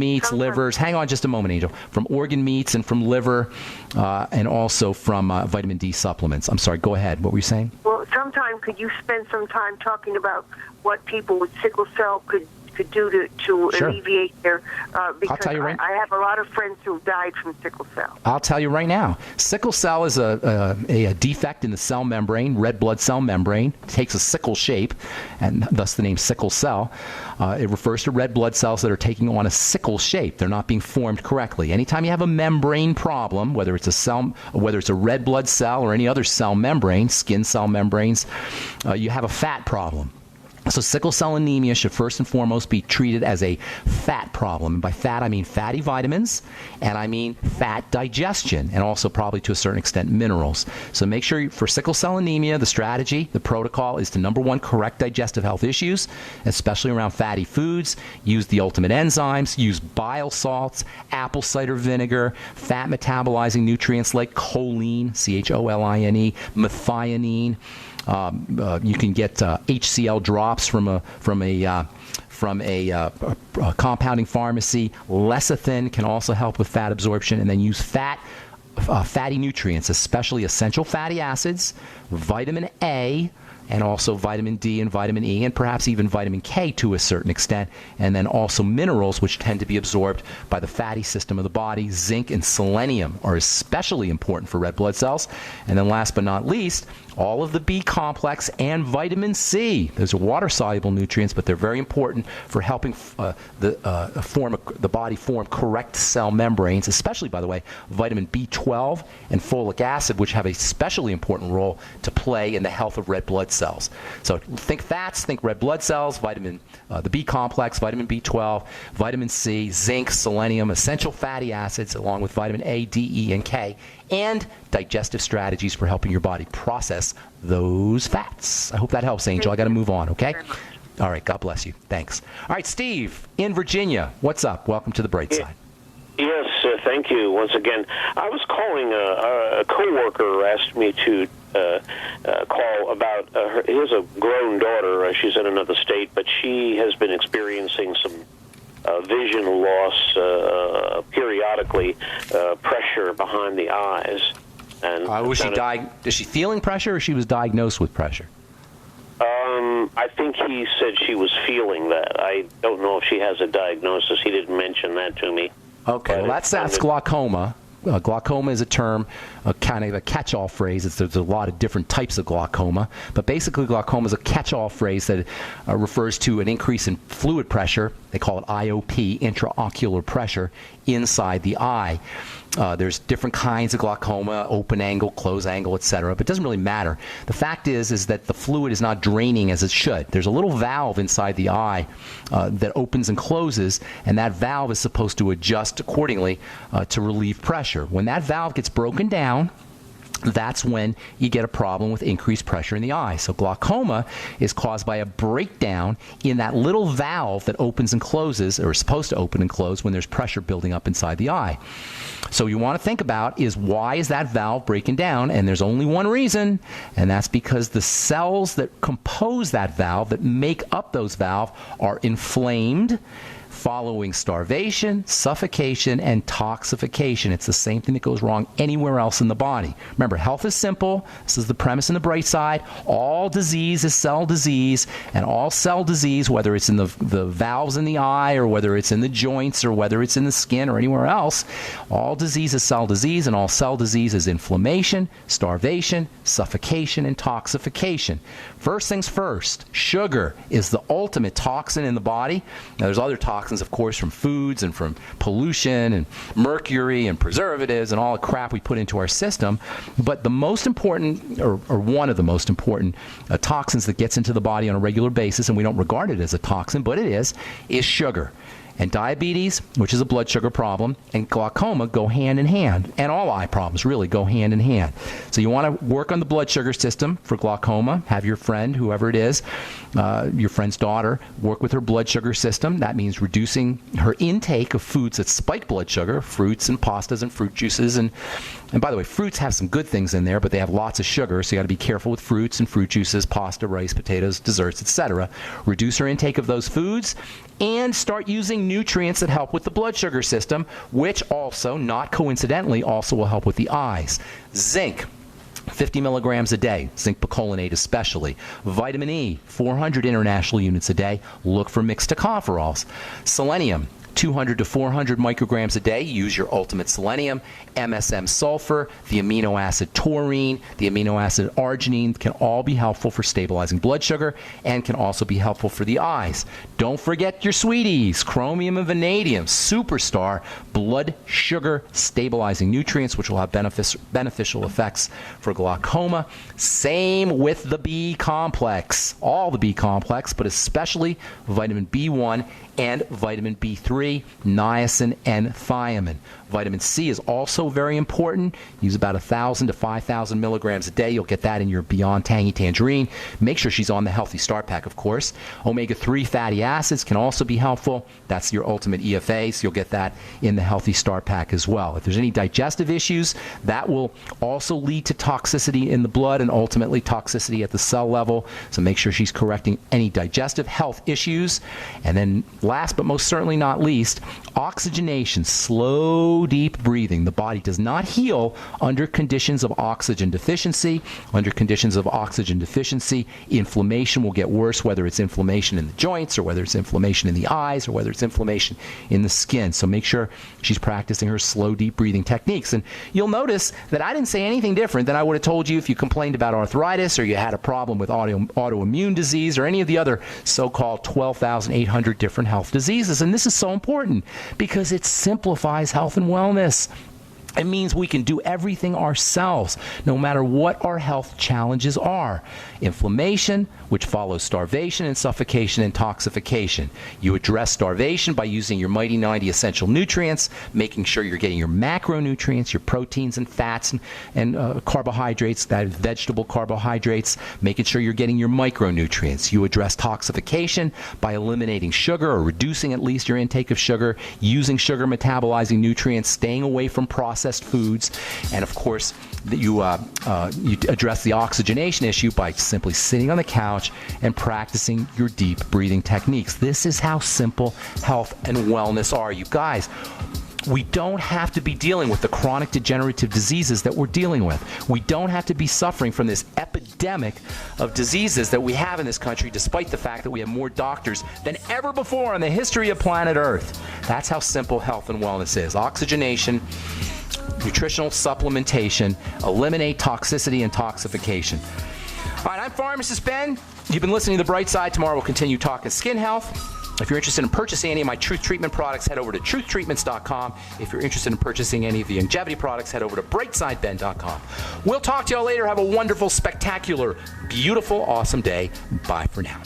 meats, livers. Hang on just a moment, Angel. From organ meats and from liver, and also from vitamin D supplements. I'm sorry, go ahead. What were you saying? Well, sometime could you spend some time talking about what people with sickle cell could do to Sure. alleviate their, because I'll tell you right. I have a lot of friends who died from sickle cell. I'll tell you right now. Sickle cell is a defect in the cell membrane, red blood cell membrane. It takes a sickle shape, and thus the name sickle cell. It refers to red blood cells that are taking on a sickle shape. They're not being formed correctly. Anytime you have a membrane problem, whether it's a red blood cell or any other cell membrane, skin cell membranes, you have a fat problem. So sickle cell anemia should first and foremost be treated as a fat problem. And by fat, I mean fatty vitamins, and I mean fat digestion, and also probably to a certain extent minerals. So make sure for sickle cell anemia, the strategy, the protocol is to, number one, correct digestive health issues, especially around fatty foods. Use the ultimate enzymes. Use bile salts, apple cider vinegar, fat metabolizing nutrients like choline, choline, methionine. You can get HCl drops from a compounding pharmacy. Lecithin can also help with fat absorption, and then use fatty nutrients, especially essential fatty acids, vitamin A, and also vitamin D and vitamin E, and perhaps even vitamin K to a certain extent, and then also minerals, which tend to be absorbed by the fatty system of the body. Zinc and selenium are especially important for red blood cells. And then last but not least, all of the B complex and vitamin C. Those are water-soluble nutrients, but they're very important for helping the body form correct cell membranes, especially, by the way, vitamin B12 and folic acid, which have a especially important role to play in the health of red blood cells. So think fats, think red blood cells, the B complex, vitamin B12, vitamin C, zinc, selenium, essential fatty acids, along with vitamin A, D, E, and K, and digestive strategies for helping your body process those fats. I hope that helps, Angel. I got to move on, okay? All right, God bless you. Thanks. All right, Steve in Virginia, what's up? Welcome to the Bright Side. Yes, thank you once again. I was calling, a coworker asked me to call about he has a grown daughter. She's in another state, but she has been experiencing some vision loss periodically, pressure behind the eyes. And is she feeling pressure, or she was diagnosed with pressure? I think he said she was feeling that. I don't know if she has a diagnosis. He didn't mention that to me. Okay, well, that's glaucoma. Glaucoma is a term, kind of a catch-all phrase. There's a lot of different types of glaucoma, but basically glaucoma is a catch-all phrase that refers to an increase in fluid pressure. They call it IOP, intraocular pressure, inside the eye. There's different kinds of glaucoma, open angle, close angle, etc., but it doesn't really matter. The fact is that the fluid is not draining as it should. There's a little valve inside the eye that opens and closes, and that valve is supposed to adjust accordingly to relieve pressure. When that valve gets broken down, that's when you get a problem with increased pressure in the eye. So glaucoma is caused by a breakdown in that little valve that opens and closes, or is supposed to open and close when there's pressure building up inside the eye. So you want to think about is, why is that valve breaking down? And there's only one reason, and that's because the cells that compose that valve, that make up those valves, are inflamed following starvation, suffocation, and toxification. It's the same thing that goes wrong anywhere else in the body. Remember, health is simple. This is the premise in the Bright Side. All disease is cell disease, and all cell disease, whether it's in the valves in the eye, or whether it's in the joints, or whether it's in the skin or anywhere else, all disease is cell disease, and all cell disease is inflammation, starvation, suffocation, and toxification. First things first, sugar is the ultimate toxin in the body. Now, there's other toxins, of course, from foods and from pollution and mercury and preservatives and all the crap we put into our system. But the most important, or one of the most important toxins that gets into the body on a regular basis, and we don't regard it as a toxin, but it is sugar. And diabetes, which is a blood sugar problem, and glaucoma go hand in hand. And all eye problems really go hand in hand. So you want to work on the blood sugar system for glaucoma. Have your friend, whoever it is, your friend's daughter, work with her blood sugar system. That means reducing her intake of foods that spike blood sugar, fruits and pastas and fruit juices and And by the way, fruits have some good things in there, but they have lots of sugar, so you got to be careful with fruits and fruit juices, pasta, rice, potatoes, desserts, etc. Reduce her intake of those foods and start using nutrients that help with the blood sugar system, which also, not coincidentally, also will help with the eyes. Zinc. 50 milligrams a day, zinc picolinate especially. Vitamin E, 400 international units a day. Look for mixed tocopherols. Selenium, 200 to 400 micrograms a day. Use your ultimate selenium. MSM sulfur, the amino acid taurine, the amino acid arginine can all be helpful for stabilizing blood sugar and can also be helpful for the eyes. Don't forget your sweeties, chromium and vanadium, superstar blood sugar stabilizing nutrients, which will have beneficial effects for glaucoma. Same with the B complex, all the B complex, but especially vitamin B1 and vitamin B3, niacin, and thiamine. Vitamin C is also very important. Use about 1,000 to 5,000 milligrams a day. You'll get that in your Beyond Tangy Tangerine. Make sure she's on the Healthy Start Pack, of course. Omega-3 fatty acids can also be helpful. That's your ultimate EFA, so you'll get that in the Healthy Start Pack as well. If there's any digestive issues, that will also lead to toxicity in the blood and ultimately toxicity at the cell level. So make sure she's correcting any digestive health issues. And then last but most certainly not least, oxygenation, slow, deep breathing. The body does not heal under conditions of oxygen deficiency. Under conditions of oxygen deficiency, inflammation will get worse, whether it's inflammation in the joints or whether it's inflammation in the eyes or whether it's inflammation in the skin. So make sure she's practicing her slow, deep breathing techniques. And you'll notice that I didn't say anything different than I would have told you if you complained about arthritis or you had a problem with autoimmune disease or any of the other so-called 12,800 different health diseases. And this is so important because it simplifies health and wellness. It means we can do everything ourselves, no matter what our health challenges are. Inflammation, which follows starvation and suffocation and toxification. You address starvation by using your Mighty 90 essential nutrients, making sure you're getting your macronutrients, your proteins and fats and carbohydrates, that is vegetable carbohydrates, making sure you're getting your micronutrients. You address toxification by eliminating sugar or reducing at least your intake of sugar, using sugar metabolizing nutrients, staying away from processed foods, and of course you address the oxygenation issue by simply sitting on the couch and practicing your deep breathing techniques. This is how simple health and wellness are, you guys. We don't have to be dealing with the chronic degenerative diseases that we're dealing with. We don't have to be suffering from this epidemic of diseases that we have in this country, despite the fact that we have more doctors than ever before in the history of planet Earth. That's how simple health and wellness is. Oxygenation, nutritional supplementation, eliminate toxicity and toxification. All right, I'm Pharmacist Ben. You've been listening to The Bright Side. Tomorrow we'll continue talking skin health. If you're interested in purchasing any of my Truth Treatment products, head over to truthtreatments.com. If you're interested in purchasing any of the longevity products, head over to brightsideben.com. We'll talk to y'all later. Have a wonderful, spectacular, beautiful, awesome day. Bye for now.